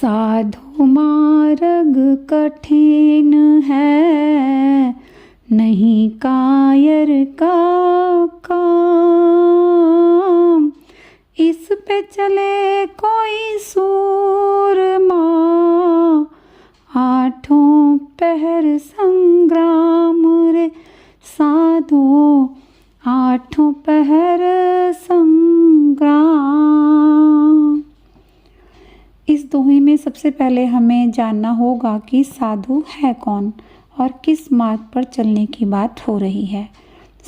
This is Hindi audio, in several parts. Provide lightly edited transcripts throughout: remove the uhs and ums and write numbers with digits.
साधु मार्ग कठिन है, नहीं कायर का काम। इस पे चले कोई सूरमा, आठों पहर संग्राम रे साधो, आठों पहर संग्राम। इस दोहे में सबसे पहले हमें जानना होगा कि साधु है कौन और किस मार्ग पर चलने की बात हो रही है।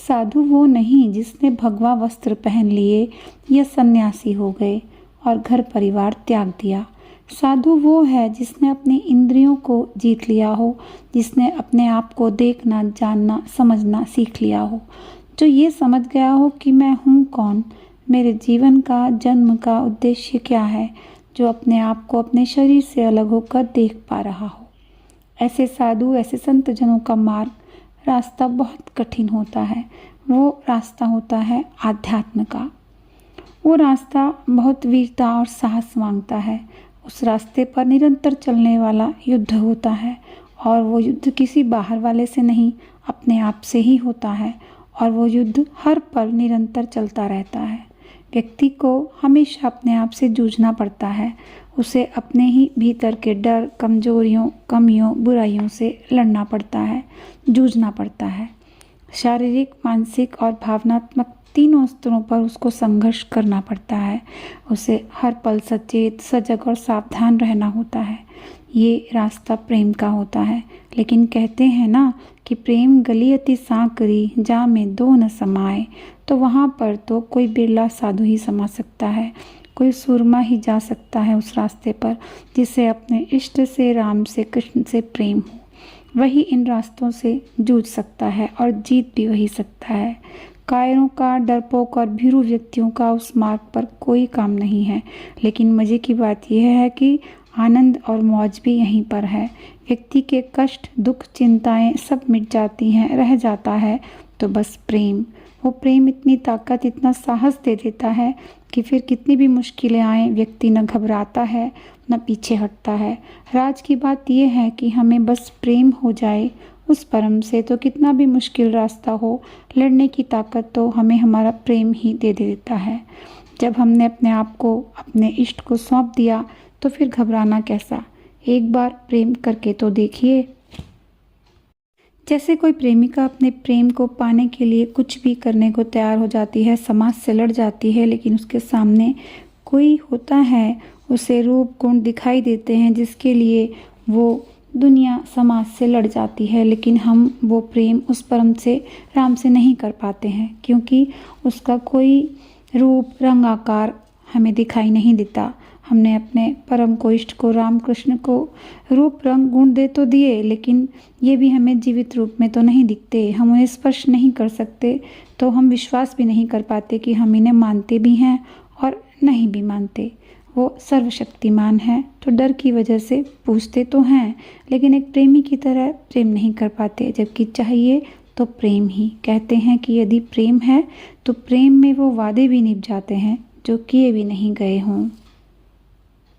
साधु वो नहीं जिसने भगवा वस्त्र पहन लिए या सन्यासी हो गए और घर परिवार त्याग दिया। साधु वो है जिसने अपनी इंद्रियों को जीत लिया हो, जिसने अपने आप को देखना, जानना, समझना सीख लिया हो, जो ये समझ गया हो कि मैं हूँ कौन, मेरे जीवन का, जन्म का उद्देश्य क्या है, जो अपने आप को अपने शरीर से अलग होकर देख पा रहा हो। ऐसे साधु, ऐसे संत जनों का मार्ग, रास्ता बहुत कठिन होता है। वो रास्ता होता है आध्यात्म का। वो रास्ता बहुत वीरता और साहस मांगता है। उस रास्ते पर निरंतर चलने वाला युद्ध होता है, और वो युद्ध किसी बाहर वाले से नहीं, अपने आप से ही होता है। और वो युद्ध हर पल निरंतर चलता रहता है। व्यक्ति को हमेशा अपने आप से जूझना पड़ता है। उसे अपने ही भीतर के डर, कमजोरियों, कमियों, बुराइयों से लड़ना पड़ता है, जूझना पड़ता है। शारीरिक, मानसिक और भावनात्मक तीनों स्तरों पर उसको संघर्ष करना पड़ता है। उसे हर पल सचेत, सजग और सावधान रहना होता है। ये रास्ता प्रेम का होता है। लेकिन कहते हैं ना कि प्रेम गली अति सांकरी, जा में दो न समाए। तो वहाँ पर तो कोई बिरला साधु ही समा सकता है, कोई सूरमा ही जा सकता है उस रास्ते पर, जिसे अपने इष्ट से, राम से, कृष्ण से प्रेम हो। वही इन रास्तों से जूझ सकता है और जीत भी वही सकता है। कायरों का, डरपोक और भीरू व्यक्तियों का उस मार्ग पर कोई काम नहीं है। लेकिन मज़े की बात यह है कि आनंद और मौज भी यहीं पर है। व्यक्ति के कष्ट, दुख, चिंताएं सब मिट जाती हैं। रह जाता है तो बस प्रेम। वो प्रेम इतनी ताकत, इतना साहस दे देता है कि फिर कितनी भी मुश्किलें आएँ, व्यक्ति न घबराता है न पीछे हटता है। राज की बात यह है कि हमें बस प्रेम हो जाए उस परम से, तो कितना भी मुश्किल रास्ता हो, लड़ने की ताकत तो हमें हमारा प्रेम ही दे देता है। जब हमने अपने आप को, अपने इष्ट को सौंप दिया, तो फिर घबराना कैसा। एक बार प्रेम करके तो देखिए। जैसे कोई प्रेमिका अपने प्रेम को पाने के लिए कुछ भी करने को तैयार हो जाती है, समाज से लड़ जाती है, लेकिन उसके सामने कोई होता है, उसे रूप गुण दिखाई देते हैं जिसके लिए वो दुनिया, समाज से लड़ जाती है। लेकिन हम वो प्रेम उस परम से, राम से नहीं कर पाते हैं, क्योंकि उसका कोई रूप, रंग, आकार हमें दिखाई नहीं देता। हमने अपने परम को, इष्ट को, राम कृष्ण को रूप, रंग, गुण दे तो दिए, लेकिन ये भी हमें जीवित रूप में तो नहीं दिखते। हम उन्हें स्पर्श नहीं कर सकते, तो हम विश्वास भी नहीं कर पाते कि हम इन्हें मानते भी हैं और नहीं भी मानते। वो सर्वशक्तिमान है, तो डर की वजह से पूछते तो हैं, लेकिन एक प्रेमी की तरह प्रेम नहीं कर पाते। जबकि चाहिए तो प्रेम ही। कहते हैं कि यदि प्रेम है तो प्रेम में वो वादे भी निभ जाते हैं जो किए भी नहीं गए हों।